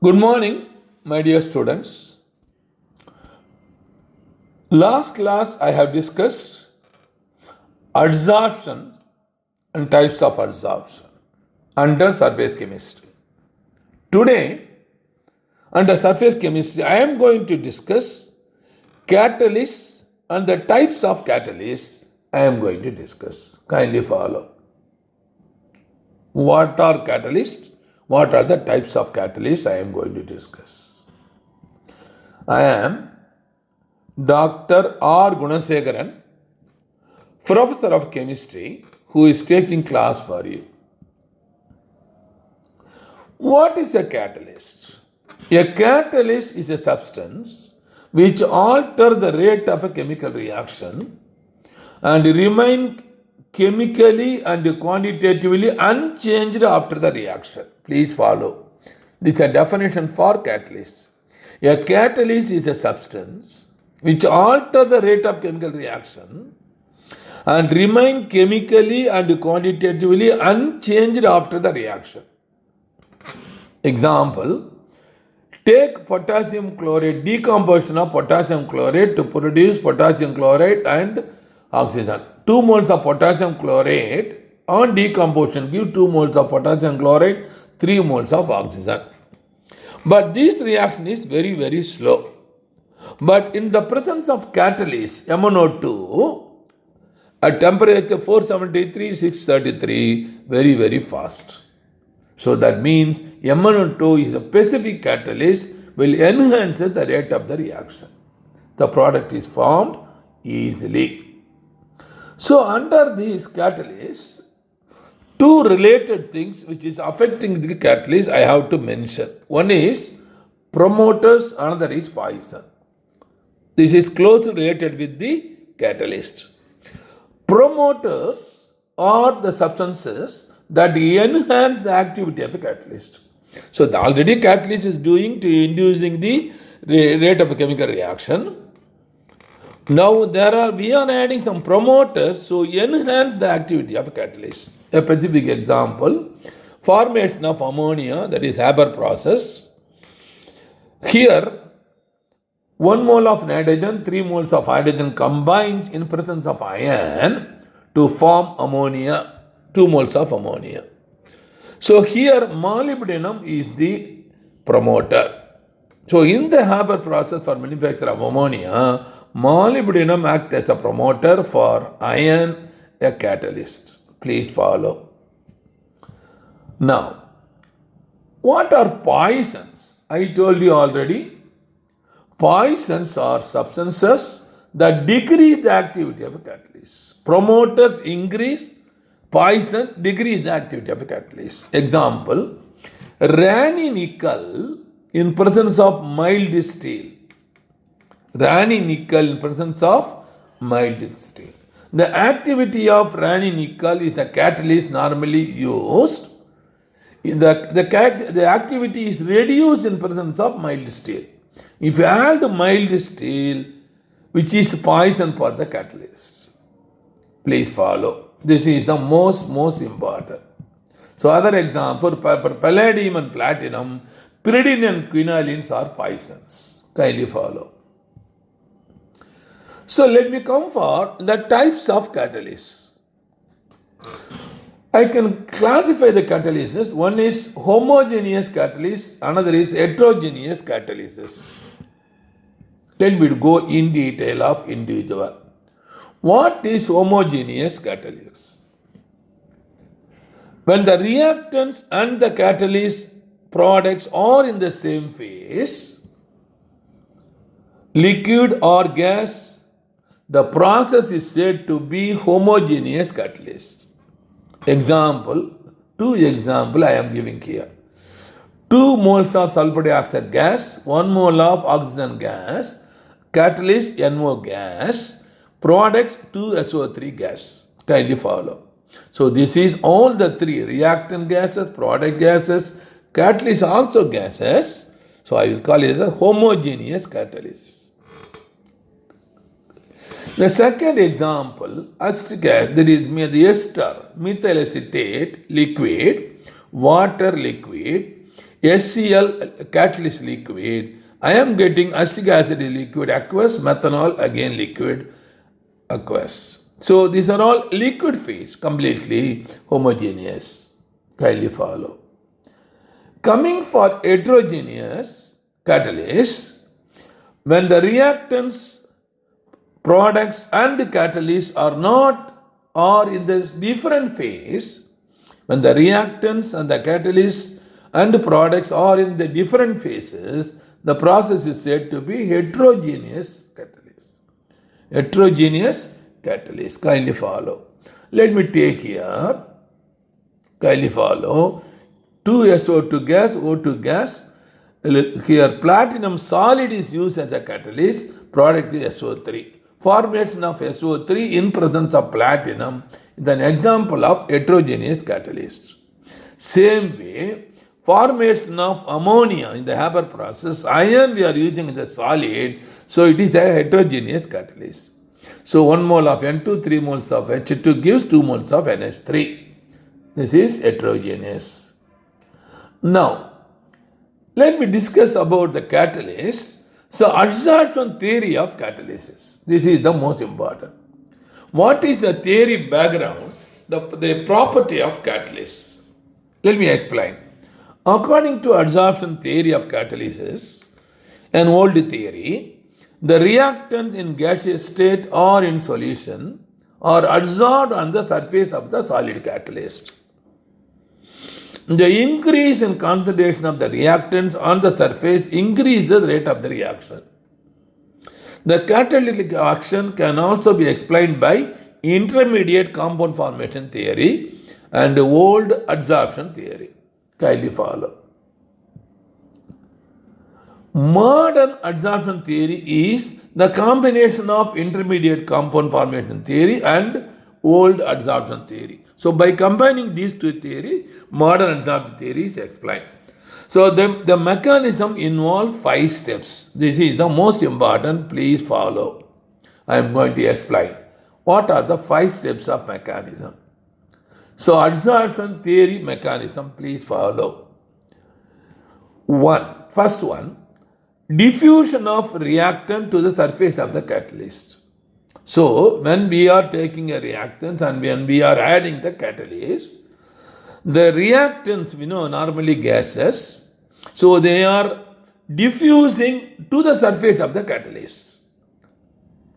Good morning, my dear students. Last class I have discussed adsorption and types of adsorption under surface chemistry. Today, under surface chemistry, I am going to discuss catalysts and the types of catalysts I am going to discuss. Kindly follow. What are catalysts? What are the types of catalysts I am going to discuss? I am Dr. R. Gunasekaran, Professor of Chemistry, who is taking class for you. What is a catalyst? A catalyst is a substance which alters the rate of a chemical reaction and remain chemically and quantitatively unchanged after the reaction. Please follow. This is a definition for catalyst. A catalyst is a substance which alters the rate of chemical reaction and remain chemically and quantitatively unchanged after the reaction. Example, take potassium chloride, decomposition of potassium chloride to produce potassium chloride and oxygen. 2 moles of potassium chloride on decomposition give 2 moles of potassium chloride, 3 moles of oxygen. But this reaction is very, very slow. But in the presence of catalyst MnO2 at temperature 473, 633, very, very fast. So that means MnO2 is a specific catalyst will enhance the rate of the reaction. The product is formed easily. So under these catalysts, two related things which is affecting the catalyst I have to mention. One is promoters, another is poison. This is closely related with the catalyst. Promoters are the substances that enhance the activity of the catalyst. So the already catalyst is doing to inducing the rate of a chemical reaction. Now we are adding some promoters to enhance the activity of a catalyst. A specific example, formation of ammonia, that is Haber process. Here 1 mole of nitrogen, 3 moles of hydrogen combines in presence of iron to form ammonia, 2 moles of ammonia. So here molybdenum is the promoter. So in the Haber process for manufacture of ammonia, molybdenum acts as a promoter, for iron a catalyst. Please follow. Now, what are poisons? I told you already. Poisons are substances that decrease the activity of a catalyst. Promoters increase, poison decrease the activity of a catalyst. Example, ranitidine in presence of mild steel. Ranitidine in presence of mild steel. The activity of ranitidine is the catalyst normally used. The activity is reduced in presence of mild steel. If you add mild steel, which is poison for the catalyst. Please follow. This is the most important. So other example, for palladium and platinum, pyridine and quinolines are poisons. Kindly follow. So let me come for the types of catalysts. I can classify the catalysts. One is homogeneous catalyst, another is heterogeneous catalysts. Let me go in detail of individual. What is homogeneous catalyst? When the reactants and the catalyst products are in the same phase, liquid or gas, the process is said to be homogeneous catalyst. Example, two example I am giving here. 2 moles of sulfur dioxide gas, 1 mole of oxygen gas, catalyst NO gas, products 2SO3 gas. Kindly follow. So this is all the three reactant gases, product gases, catalyst also gases. So I will call it a homogeneous catalyst. The second example, acetic acid, that is the ester, methyl acetate liquid, water liquid, HCl catalyst liquid. I am getting acetic acid liquid aqueous, methanol again liquid aqueous. So these are all liquid phase, completely homogeneous. Kindly follow. Coming for heterogeneous catalyst, when the reactants, products and the catalysts are in this different phase, when the reactants and the catalysts and the products are in the different phases, the process is said to be heterogeneous catalyst. Heterogeneous catalyst. Kindly follow. Let me take here. Kindly follow. 2SO2 gas, O2 gas. Here platinum solid is used as a catalyst. Product is SO3. Formation of SO3 in presence of platinum is an example of heterogeneous catalyst. Same way, formation of ammonia in the Haber process, iron we are using as a solid, so it is a heterogeneous catalyst. So 1 mole of N2, 3 moles of H2 gives 2 moles of NH3. This is heterogeneous. Now, let me discuss about the catalyst. So, adsorption theory of catalysis. This is the most important. What is the theory background, the property of catalyst? Let me explain. According to adsorption theory of catalysis, an old theory, the reactants in gaseous state or in solution are adsorbed on the surface of the solid catalyst. The increase in concentration of the reactants on the surface increases the rate of the reaction. The catalytic action can also be explained by intermediate compound formation theory and old adsorption theory. Kindly follow. Modern adsorption theory is the combination of intermediate compound formation theory and old adsorption theory. So by combining these two theories, modern adsorption theory is explained. So the mechanism involves 5 steps. This is the most important. Please follow. I am going to explain. What are the 5 steps of mechanism? So adsorption theory mechanism, please follow. First one, diffusion of reactant to the surface of the catalyst. So, when we are taking a reactant and when we are adding the catalyst, the reactants, normally gases, so they are diffusing to the surface of the catalyst.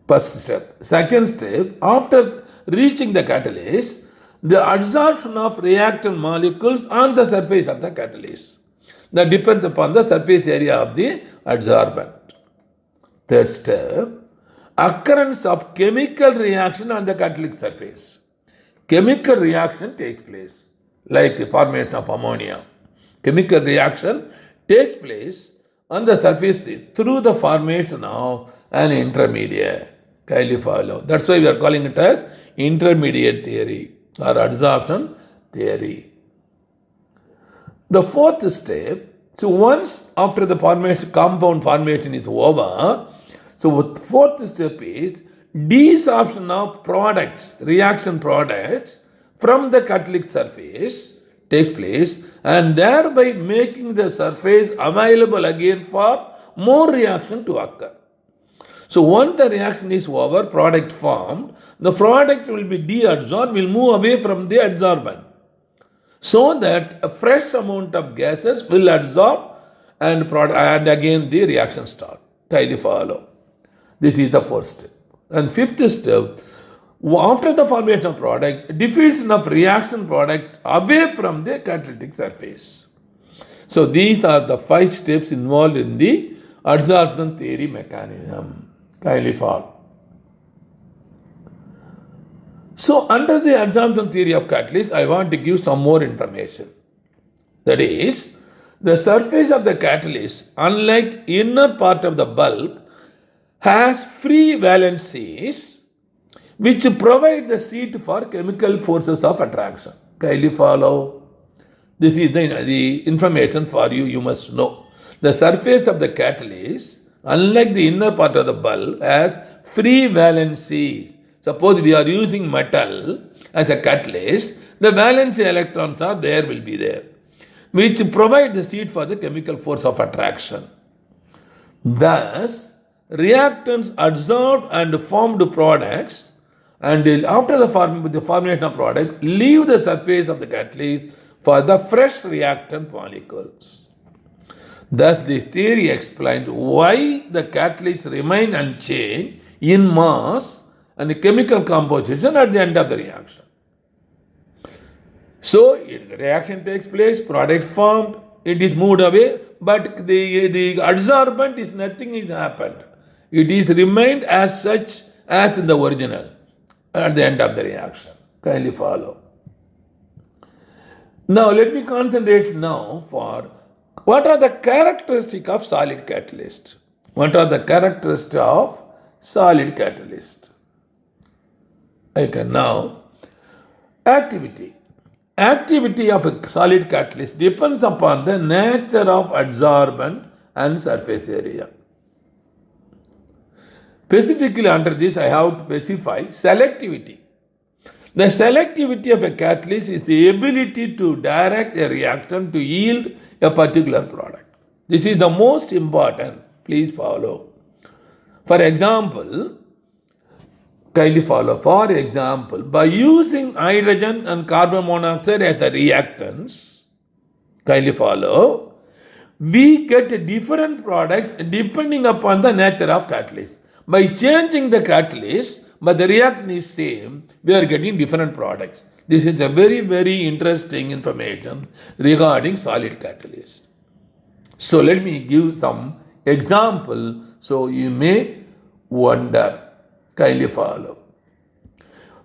First step. Second step, after reaching the catalyst, the adsorption of reactant molecules on the surface of the catalyst. That depends upon the surface area of the adsorbent. Third step, occurrence of chemical reaction on the catalytic surface. Chemical reaction takes place, like the formation of ammonia. Chemical reaction takes place on the surface through the formation of an intermediate. Kindly follow. That's why we are calling it as intermediate theory or adsorption theory. The fourth step, so once after the compound formation is over, so the fourth step is desorption of products, reaction products from the catalytic surface takes place and thereby making the surface available again for more reaction to occur. So once the reaction is over, product formed, the product will be deadsorbed, will move away from the adsorbent, so that a fresh amount of gases will adsorb and again the reaction start. Kindly follow. This is the fourth step. And fifth step, after the formation of product, diffusion of reaction product away from the catalytic surface. So these are the 5 steps involved in the adsorption theory mechanism. Kindly follow. So under the adsorption theory of catalyst, I want to give some more information. That is, the surface of the catalyst, unlike inner part of the bulk, has free valencies which provide the seat for chemical forces of attraction. Kindly follow. This is the information for you, you must know. The surface of the catalyst, unlike the inner part of the bulk, has free valency. Suppose we are using metal as a catalyst, the valency electrons are there, will be there. which provide the seed for the chemical force of attraction. Thus, reactants adsorbed and formed products, and after the formulation of product, leave the surface of the catalyst for the fresh reactant molecules. Thus, this theory explained why the catalysts remain unchanged in mass and chemical composition at the end of the reaction. So, the reaction takes place, product formed, it is moved away, but the adsorbent is nothing is happened. It is remained as such as in the original at the end of the reaction. Kindly follow. Now, let me concentrate now for what are the characteristics of solid catalyst. What are the characteristics of solid catalyst? Okay, now, activity. Activity of a solid catalyst depends upon the nature of adsorbent and surface area. Specifically under this, I have to specify selectivity. The selectivity of a catalyst is the ability to direct a reactant to yield a particular product. This is the most important. Please follow. For example, kindly follow. For example, by using hydrogen and carbon monoxide as the reactants, kindly follow, we get different products depending upon the nature of catalyst. By changing the catalyst, but the reaction is same, we are getting different products. This is a very, very interesting information regarding solid catalyst. So let me give some example so you may wonder. Kindly follow.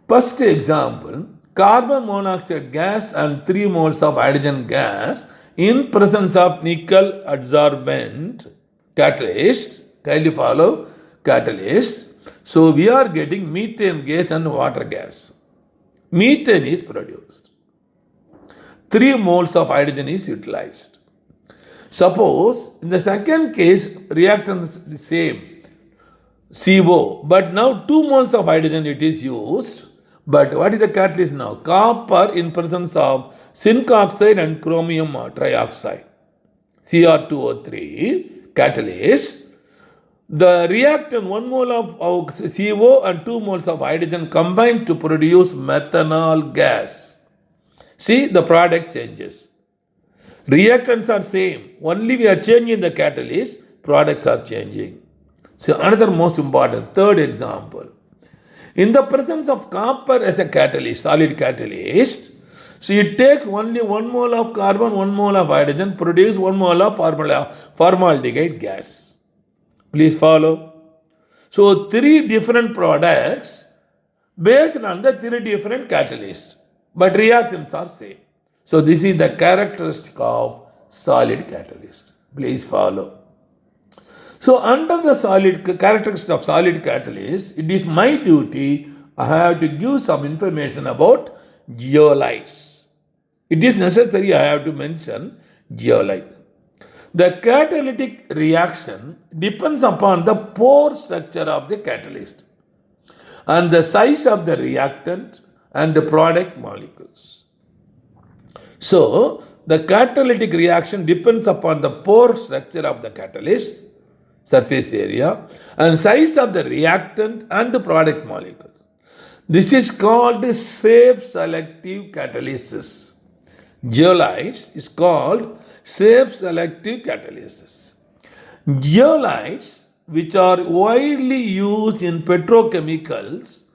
First example, carbon monoxide gas and 3 moles of hydrogen gas in presence of nickel adsorbent catalyst. Kindly follow. Catalyst. So we are getting methane gas and water gas. Methane is produced. 3 moles of hydrogen is utilized. Suppose in the second case, reactant is the same, CO, but now 2 moles of hydrogen it is used. But what is the catalyst now? Copper in presence of zinc oxide and chromium trioxide, Cr2O3, catalyst. The reactant 1 mole of CO and 2 moles of hydrogen combine to produce methanol gas. See, the product changes. Reactants are same. Only we are changing the catalyst, products are changing. So another most important, third example. In the presence of copper as a catalyst, solid catalyst, so it takes only 1 mole of carbon, 1 mole of hydrogen, produce 1 mole of formaldehyde gas. Please follow. So 3 different products based on the 3 different catalysts, but reactants are same. So this is the characteristic of solid catalyst. Please follow. So under the characteristics of solid catalyst, it is my duty, I have to give some information about zeolites. It is necessary I have to mention zeolite. The catalytic reaction depends upon the pore structure of the catalyst and the size of the reactant and the product molecules. So, the catalytic reaction depends upon the pore structure of the catalyst, surface area, and size of the reactant and the product molecules. This is called shape selective catalysis. Zeolites is called shape selective catalysis. Zeolites, which are widely used in petrochemicals,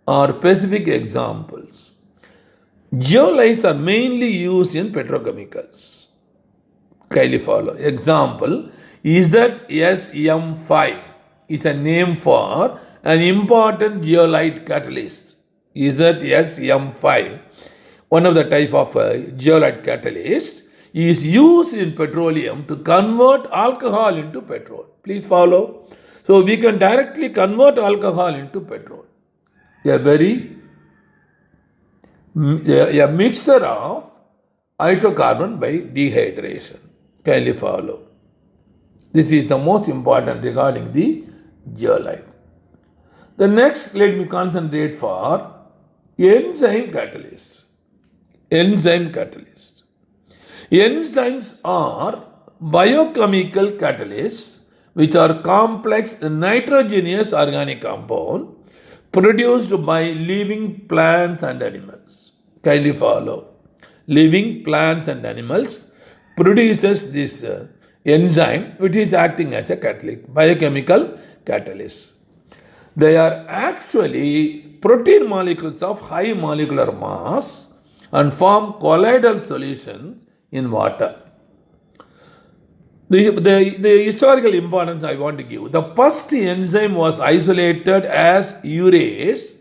are specific examples. Zeolites are mainly used in petrochemicals. Kindly follow. Example is that SM5 is a name for an important zeolite catalyst. Is that SM5, one of the type of zeolite catalyst, is used in petroleum to convert alcohol into petrol. Please follow. So we can directly convert alcohol into petrol. A mixture of hydrocarbon by dehydration. Kindly follow. This is the most important regarding the zeolite. The next, let me concentrate for enzyme catalyst. Enzyme catalyst. Enzymes are biochemical catalysts which are complex nitrogenous organic compound produced by living plants and animals. Kindly follow. Living plants and animals produces this enzyme which is acting as a catalytic, biochemical catalyst. They are actually protein molecules of high molecular mass and form colloidal solutions in water. The historical importance I want to give. The first enzyme was isolated as urease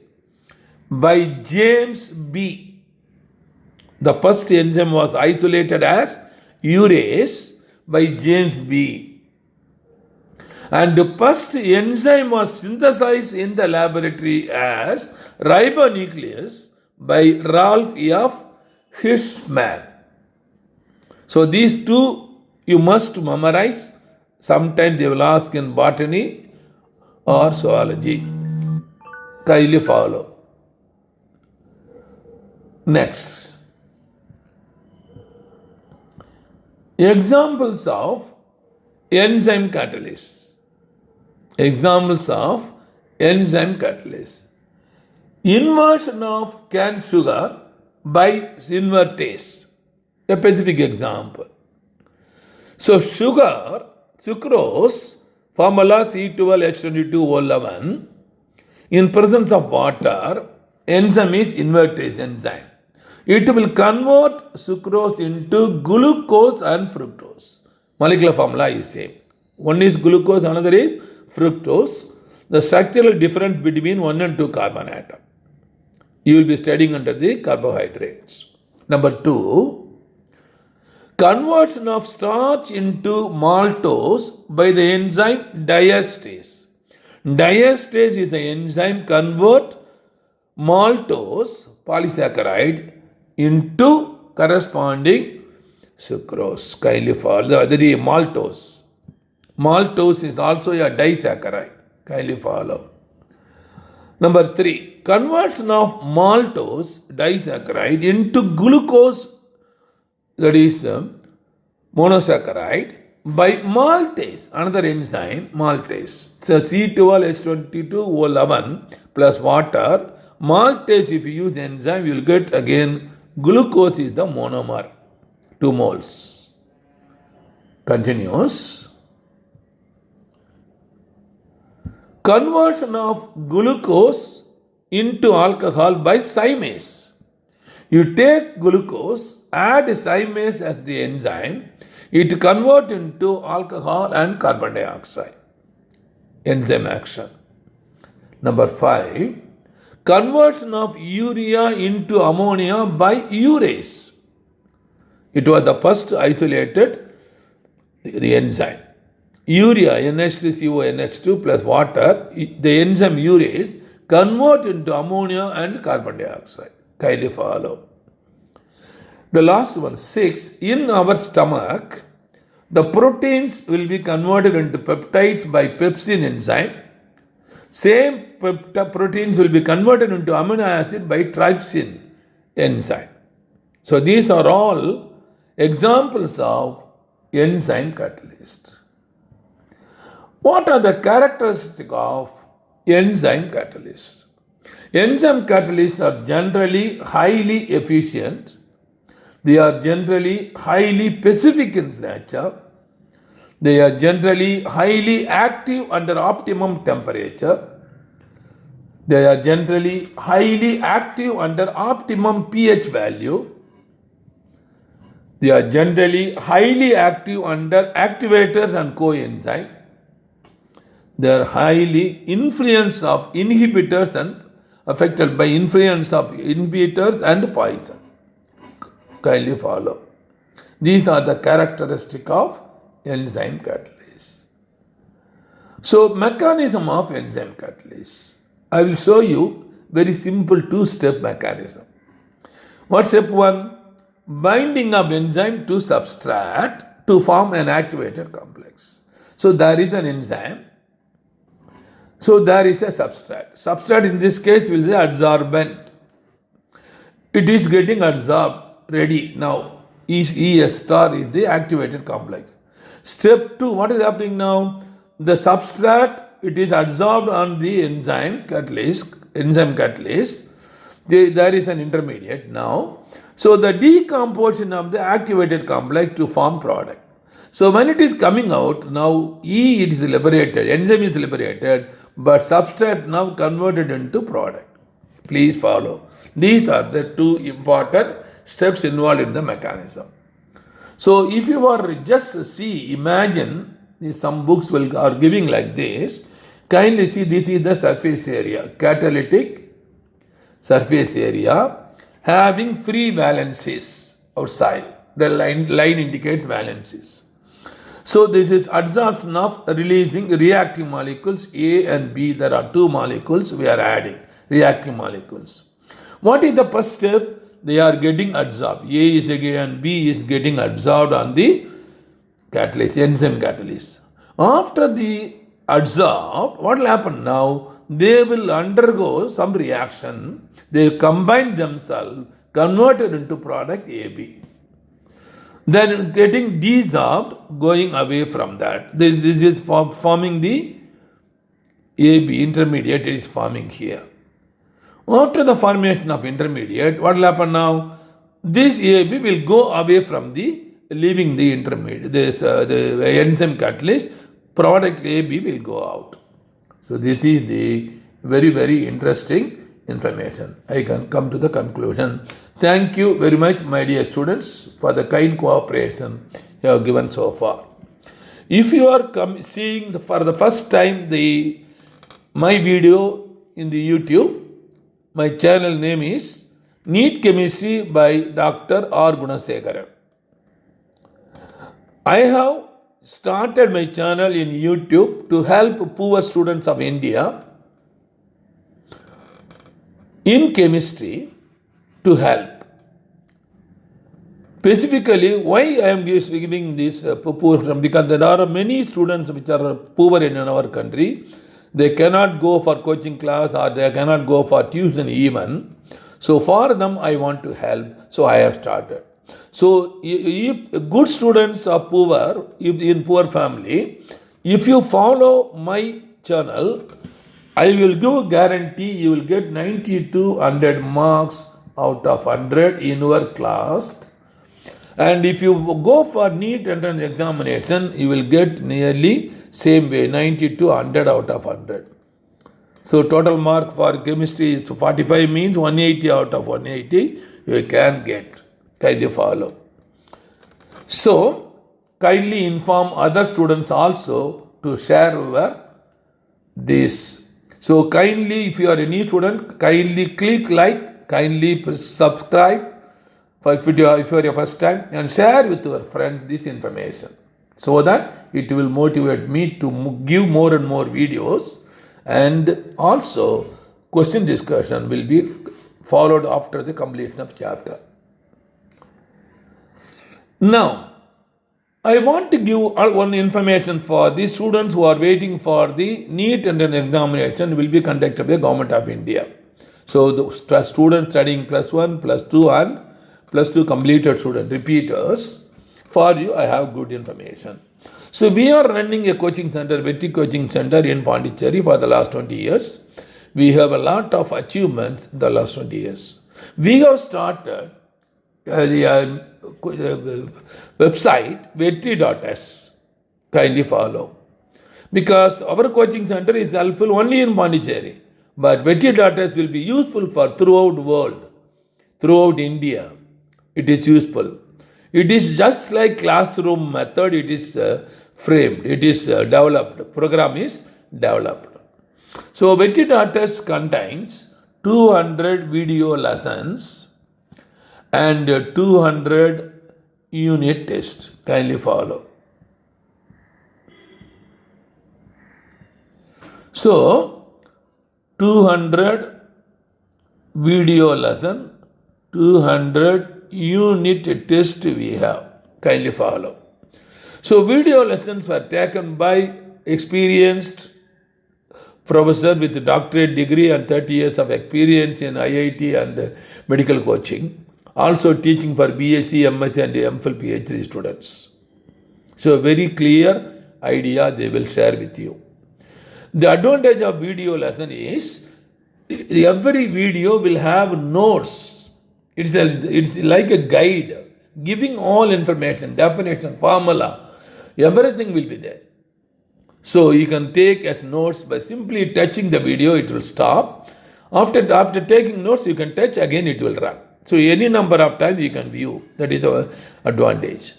by James B. The first enzyme was isolated as urease by James B. And the first enzyme was synthesized in the laboratory as ribonuclease by Ralph F. Hirschman. So these two you must memorize. Sometimes they will ask in botany or zoology. Kindly follow. Next. Examples of enzyme catalysts. Examples of enzyme catalysts. Inversion of canned sugar by invertase. A specific example. So sugar, sucrose, formula C12H22O11, in presence of water, enzyme is invertase enzyme. It will convert sucrose into glucose and fructose. Molecular formula is same. One is glucose, another is fructose. The structural difference between 1 and 2 carbon atom. You will be studying under the carbohydrates. Number 2, conversion of starch into maltose by the enzyme diastase. Diastase is the enzyme convert maltose polysaccharide into corresponding sucrose. Kindly follow. That is maltose. Maltose is also a disaccharide. Kindly follow. Number 3, conversion of maltose disaccharide into glucose, that is monosaccharide, by maltase, another enzyme, maltase. So C12H22O11 plus water. Maltase, if you use enzyme, you will get again glucose is the monomer, 2 moles. Continues. Conversion of glucose into alcohol by cymase. You take glucose, add cymase as the enzyme, it converts into alcohol and carbon dioxide. Enzyme action. Number 5, conversion of urea into ammonia by urease. It was the first isolated the enzyme. Urea, NH3CO, NH2 plus water, the enzyme urease convert into ammonia and carbon dioxide. Kindly follow. The last one, 6, in our stomach, the proteins will be converted into peptides by pepsin enzyme. Same proteins will be converted into amino acid by trypsin enzyme. So these are all examples of enzyme catalyst. What are the characteristics of enzyme catalysts? Enzyme catalysts are generally highly efficient. They are generally highly specific in nature. They are generally highly active under optimum temperature. They are generally highly active under optimum pH value. They are generally highly active under activators and coenzyme. They are highly influenced of inhibitors and affected by influence of inhibitors and poison. Kindly follow. These are the characteristics of enzyme catalysts. So, mechanism of enzyme catalysts. I will show you very simple 2-step mechanism. What step 1? Binding of enzyme to substrate to form an activated complex. So, there is an enzyme. So, there is a substrate. Substrate in this case will be adsorbent. It is getting adsorbed, ready now. ES star is the activated complex. Step 2, what is happening now? The substrate, it is adsorbed on the enzyme catalyst. There is an intermediate now. So the decomposition of the activated complex to form product. So when it is coming out, now it is liberated, enzyme is liberated, but substrate now converted into product. Please follow. These are the two important steps involved in the mechanism. So if you are just imagine some books are giving like this. Kindly see, this is the surface area, catalytic surface area having free valencies outside. The line indicates valencies. So this is adsorption of releasing reactive molecules A and B. There are two molecules we are adding, reactive molecules. What is the first step? They are getting adsorbed. A is again and B is getting adsorbed on the catalyst, enzyme catalyst. After the adsorbed, what will happen now? They will undergo some reaction. They combine themselves, converted into product AB. Then getting desorbed, going away from that. This is forming the AB, intermediate is forming here. After the formation of intermediate, what will happen now? This AB will go away from leaving the intermediate, the enzyme catalyst, product AB will go out. So this is the very, very interesting information. I can come to the conclusion. Thank you very much, my dear students, for the kind cooperation you have given so far. If you are seeing for the first time my video in the YouTube, my channel name is NEET Chemistry by Dr. R. Gunasekaran. I have started my channel in YouTube to help poor students of India in chemistry, to help. Specifically, why I am giving this poor students? Because there are many students which are poor in our country. They cannot go for coaching class or they cannot go for tuition even. So for them, I want to help. So I have started. So if good students are poor, in poor family, if you follow my channel, I will give guarantee you will get 90 to 100 marks out of 100 in your class. And if you go for NEET entrance examination, you will get nearly same way, 90 to 100 out of 100. So total mark for chemistry is 45 means 180 out of 180 you can get. Kindly follow. So kindly inform other students also to share this. So kindly, if you are any student, kindly click like, kindly subscribe if you are your first time, and share with your friends this information so that it will motivate me to give more and more videos, and also question discussion will be followed after the completion of chapter. Now, I want to give one information for the students who are waiting for the NEET entrance examination will be conducted by the Government of India. So the students studying +1, +2 and +2 completed student repeaters, for you I have good information. So we are running a coaching center, Vetri Coaching Center in Pondicherry for the last 20 years. We have a lot of achievements in the last 20 years. We have started the website vetri.s. Kindly follow. Because our coaching center is helpful only in Pondicherry, but vetri.s will be useful for throughout world, throughout India. It is useful. It is just like classroom method. It is framed. It is developed. Program is developed. So vetri.s contains 200 video lessons and 200 unit tests. Kindly follow. So 200 video lesson, 200 unit test we have. Kindly follow. So video lessons were taken by experienced professor with doctorate degree and 30 years of experience in IIT and medical coaching. also teaching for BSc, MSc and MPhil PhD students. So very clear idea they will share with you. The advantage of video lesson is every video will have notes. It's like a guide, giving all information, definition, formula, everything will be there. So you can take as notes by simply touching the video, it will stop. After taking notes, you can touch, again it will run. So any number of times you can view. That is our advantage.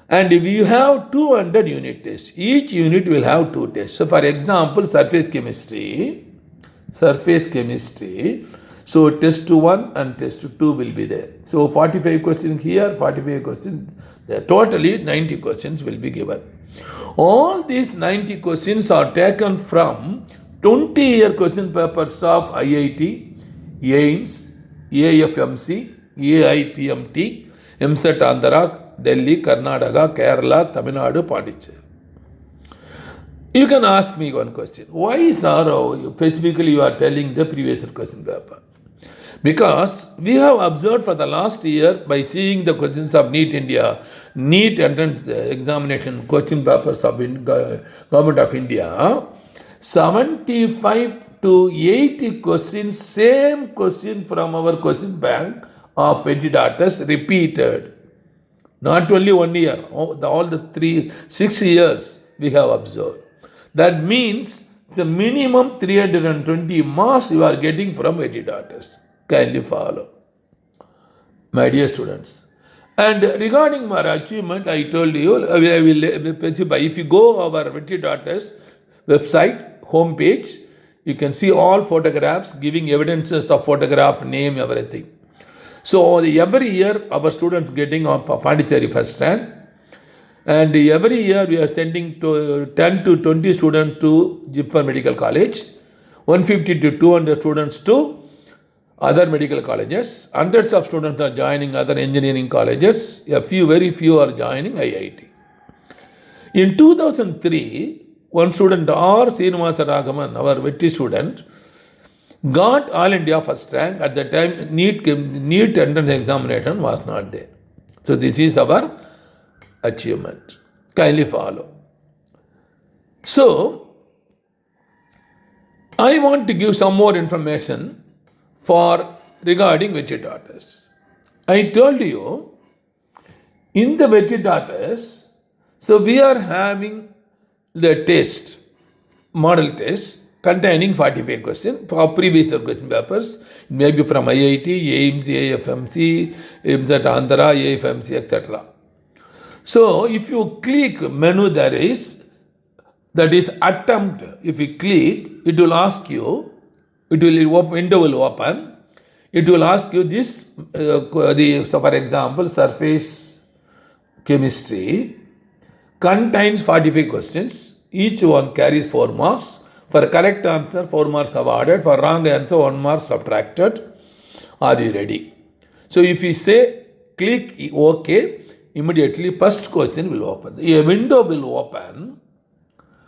And if you have 200 unit tests, each unit will have 2 tests. So for example, surface chemistry. So test 1 and test 2 will be there. So 45 questions here, 45 questions there. Totally 90 questions will be given. All these 90 questions are taken from 20-year question papers of IIT, AIMS, AFMC, AIPMT, MSET Andhra, Delhi, Karnataka, Kerala, Tamil Nadu, Pondicherry. You can ask me one question. Why, sir, specifically you are telling the previous question paper? Because we have observed for the last year by seeing the questions of NEET India, NEET entrance examination question papers of Government of India, 75 to 80 questions, same question from our question bank of Ventidators repeated. Not only 1 year, all the 6 years we have observed. That means it's a minimum 320 marks you are getting from Ventidators. Kindly follow, my dear students. And regarding my achievement, I told you, if you go our Ventidators website, homepage, you can see all photographs, giving evidences of photograph, name, everything. So every year our students getting on Pondicherry first rank, and every year we are sending 10 to 20 students to Jipper Medical College, 150 to 200 students to other medical colleges, hundreds of students are joining other engineering colleges, very few are joining IIT. In 2003, one student, R. Srinivasa Raghavan, our VET student, got All India first rank. At the time, NEET entrance examination was not there. So this is our achievement. Kindly follow. So, I want to give some more information regarding Ventidators. I told you, in the Ventidators, so we are having the test, model test, containing 45 questions for previous question papers, maybe from IIT, AIMS, AFMC, MSET Andhra, AFMC, etc. So, if you click menu, that is attempt. If you click, it will ask you, window will open. It will ask you this, so for example, surface chemistry contains 45 questions. Each one carries 4 marks. For correct answer, 4 marks awarded. For wrong answer, 1 mark subtracted. Are you ready? So if you say click OK, immediately first question will open. A window will open.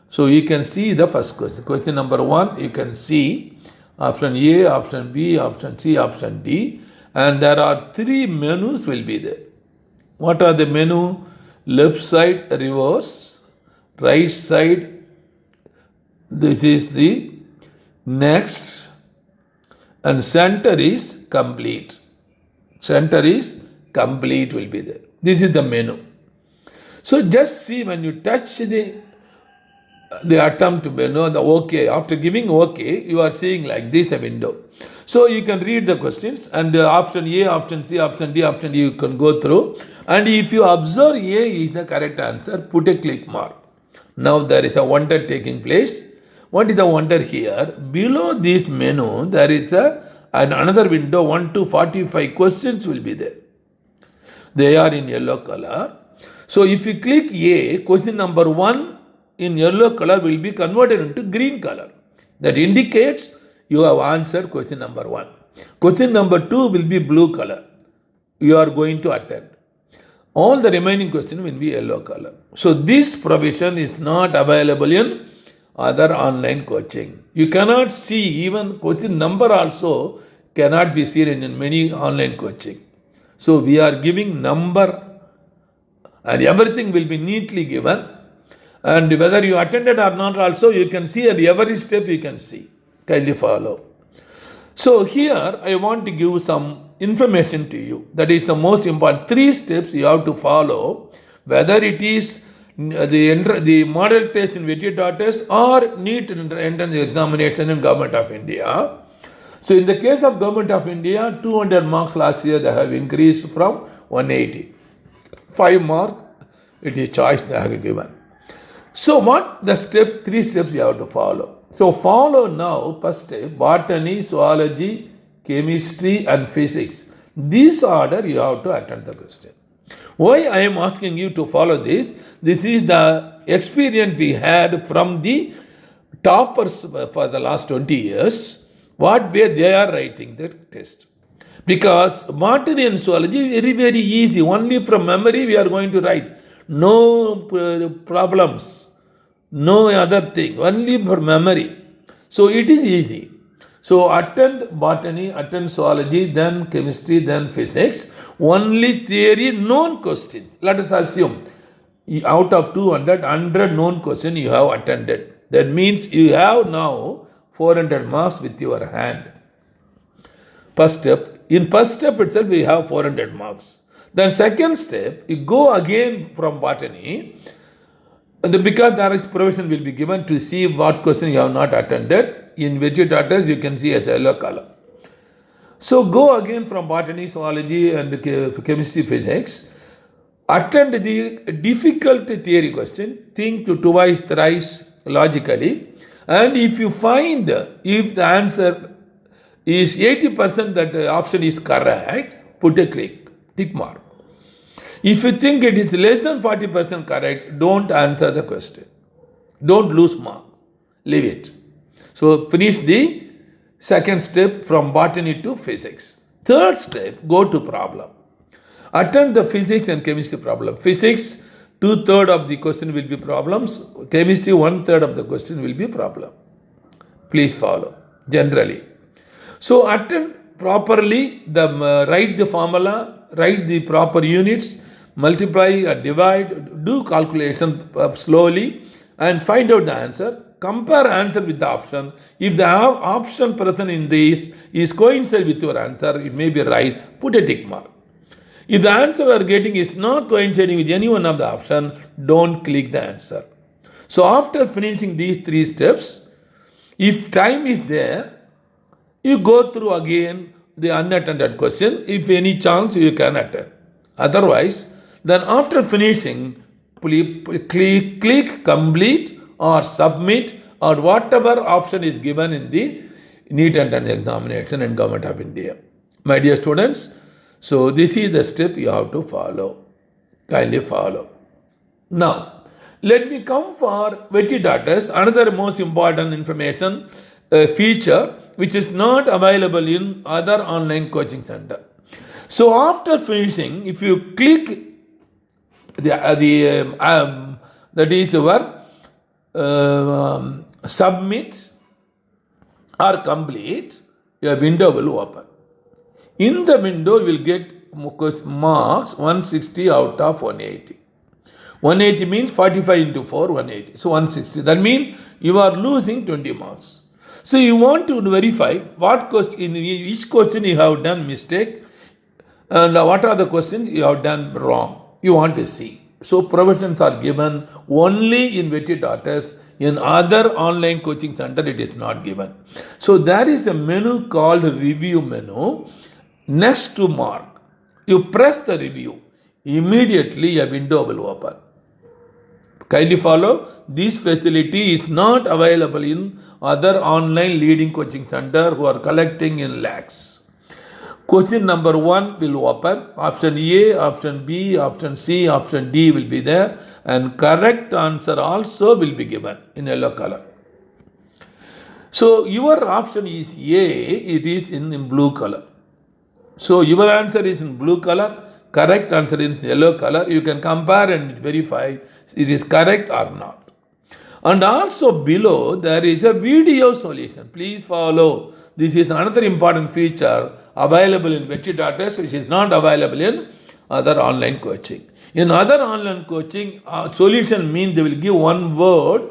So you can see the first question. Question number 1, you can see option A, option B, option C, option D. And there are 3 menus will be there. What are the menu? Left side reverse, right side, this is the next, and center is complete. Center is complete will be there. This is the menu. So just see when you touch the attempt menu, the OK. After giving OK, you are seeing like this the window. So you can read the questions and option A, option C, option D, option D you can go through. And if you observe A is the correct answer, put a click mark. Now there is a wonder taking place. What is the wonder here? Below this menu, there is another window, 1 to 45 questions will be there. They are in yellow color. So if you click A, question number 1 in yellow color will be converted into green color. That indicates you have answered question number 1. Question number 2 will be blue color. You are going to attend. All the remaining questions will be yellow color. So this provision is not available in other online coaching. You cannot see even question number also cannot be seen in many online coaching. So we are giving number and everything will be neatly given. And whether you attended or not also, you can see, and every step you can see. Kindly follow. So here I want to give some information to you. That is the most important. 3 steps you have to follow, whether it is the model test in Vijay or NEET entrance examination in Government of India. So in the case of Government of India, 200 marks last year they have increased from 180. 5 marks, it is choice they have given. So what the 3 steps you have to follow. So follow now first step, botany, zoology, chemistry and physics. This order you have to attend the question. Why I am asking you to follow this? This is the experience we had from the toppers for the last 20 years. What way they are writing the test. Because botany and zoology very, very easy. Only from memory we are going to write. No problems. No other thing. Only for memory. So it is easy. So attend botany, attend zoology, then chemistry, then physics. Only theory, known questions. Let us assume out of 200, 100 known questions you have attended. That means you have now 400 marks with your hand. First step. In first step itself, we have 400 marks. Then second step, you go again from botany. Because there is provision will be given to see what question you have not attended. In Vijay you can see as a yellow color. So go again from botany, zoology and chemistry, physics. Attend the difficult theory question. Think to twice, thrice logically. And if you find, if the answer is 80% that the option is correct, put a tick mark. If you think it is less than 40% correct, don't answer the question. Don't lose mark. Leave it. So finish the second step from botany to physics. Third step, go to problem. Attend the physics and chemistry problem. Physics, 2/3 of the question will be problems. Chemistry, 1/3 of the question will be problem. Please follow, generally. So attend properly, write the formula, write the proper units, multiply or divide, do calculation slowly and find out the answer. Compare answer with the option. If the option present in this is coincide with your answer, it may be right, put a tick mark. If the answer you are getting is not coinciding with any one of the option, don't click the answer. So after finishing these 3 steps, if time is there, you go through again the unattended question. If any chance, you can attend. Otherwise, then after finishing, click complete or submit or whatever option is given in the NEET entrance examination in Government of India. My dear students, so this is the step you have to follow. Kindly follow. Now, let me come for Vetidatas, another most important information feature which is not available in other online coaching center. So after finishing, if you click that is your submit or complete, your window will open. In the window, you will get marks 160 out of 180. 180 means 45 into 4, 180. So 160. That means you are losing 20 marks. So you want to verify what question, in each question you have done mistake and what are the questions you have done wrong. You want to see. So provisions are given only in Vetidatas. In other online coaching center, it is not given. So there is a menu called review menu. Next to mark, you press the review. Immediately a window will open. Kindly follow. This facility is not available in other online leading coaching center who are collecting in lakhs. Question number 1 will open. Option A, option B, option C, option D will be there. And correct answer also will be given in yellow color. So your option is A, it is in blue color. So your answer is in blue color, correct answer is yellow color. You can compare and verify it is correct or not. And also below there is a video solution. Please follow. This is another important feature available in Vetri.S, which is not available in other online coaching. In other online coaching, solution means they will give one word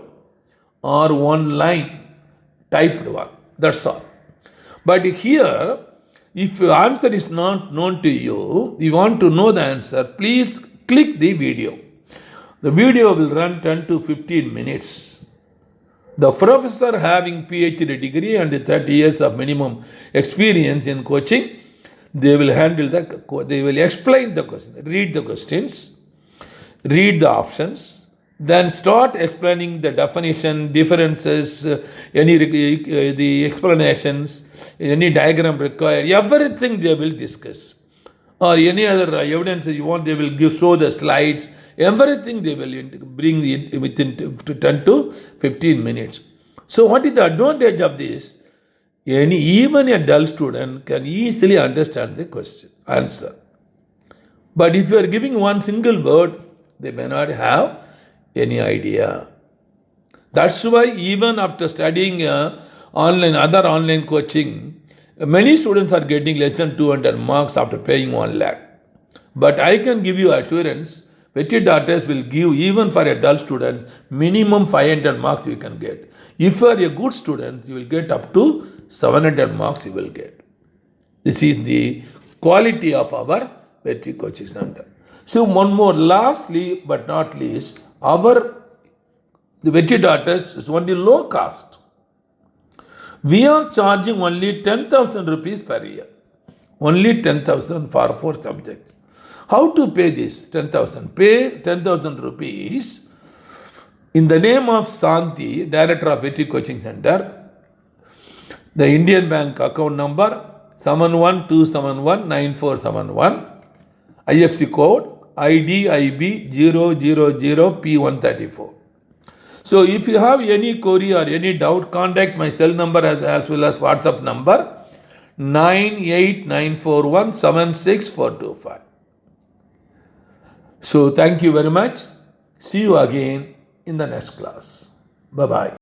or one line, typed one. That's all. But here, if your answer is not known to you, you want to know the answer, please click the video. The video will run 10 to 15 minutes. The professor having PhD degree and 30 years of minimum experience in coaching, they will they will explain the question, read the questions, read the options, then start explaining the definition, differences, the explanations, any diagram required, everything they will discuss. Or any other evidence you want, they will show the slides, everything they will bring in within 10 to 15 minutes. So what is the advantage of this? Even a dull student can easily understand the answer. But if you are giving one single word, they may not have any idea. That's why even after studying other online coaching, many students are getting less than 200 marks after paying 1 lakh. But I can give you assurance, Vetri.S will give, even for a dull student, minimum 500 marks you can get. If you are a good student, you will get up to 700 marks you will get. This is the quality of our Vetri Coaching Center. So one more, lastly but not least, the Vetri.S is only low cost. We are charging only 10,000 rupees per year. Only 10,000 for 4 subjects. How to pay this 10,000? Pay 10,000 rupees in the name of Santi, Director of Vetri Coaching Center. The Indian Bank account number 71271941, IFSC code IDIB 000P134. So if you have any query or any doubt, contact my cell number as well as WhatsApp number 989417645. So thank you very much. See you again in the next class. Bye-bye.